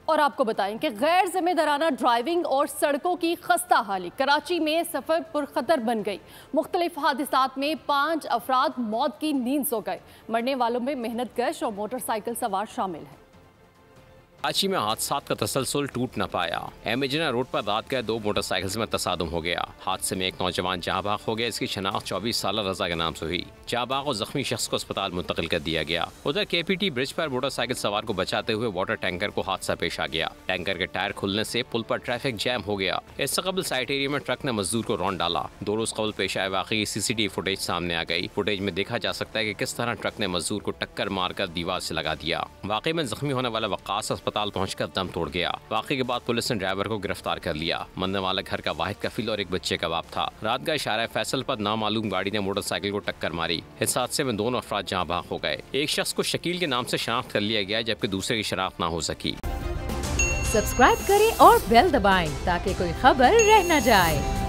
और आपको बताएं कि गैर जिम्मेदाराना ड्राइविंग और सड़कों की खस्ता हाली कराची में सफ़र पुरखतर बन गई। मुख्तलिफ हादसात में 5 अफराद मौत की नींद सो गए। मरने वालों में मेहनतकश और मोटरसाइकिल सवार शामिल हैं। कराची में हादसात का तसलसल टूट न पाया। एमेजना रोड पर रात गए 2 मोटरसाइकिल में तसादुम हो गया। हादसे में एक नौजवान जहाँ भाग हो गया। इसकी शनाख्त 24 साल रजा के नाम से हुई। जहाँ भाग और जख्मी शख्स को अस्पताल मुंतकिल कर दिया गया। उधर KPT ब्रिज पर मोटरसाइकिल सवार को बचाते हुए वाटर टैंकर को हादसा पेश आ गया। टैंकर के टायर खुलने से पुल पर ट्रैफिक जैम हो गया। इससे कबल साइट एरिया में ट्रक ने मजदूर को रौंद डाला। 2 रोज कबल पेश आए वाकई CCTV फुटेज सामने आ गई। फुटेज में देखा जा सकता है कि किस तरह ट्रक ने मजदूर को टक्कर मारकर दीवार से लगा दिया। वाकई में जख्मी होने वाला वक्कास अस्पताल पहुंचकर दम तोड़ गया। वाकई के बाद पुलिस ने ड्राइवर को गिरफ्तार कर लिया। मरने वाला घर का वाहिद कफील और एक बच्चे का बाप था। रात का इशारा फैसल पर नामालूम गाड़ी ने मोटरसाइकिल को टक्कर मारी। इस हादसे में 2 अफराद जहाँ भाग हो गए। एक शख्स को शकील के नाम से शनाख्त कर लिया गया जबकि दूसरे की शनाख्त न हो सकी। सब्सक्राइब करें और बेल दबाएं ताकि कोई खबर रह न जाए।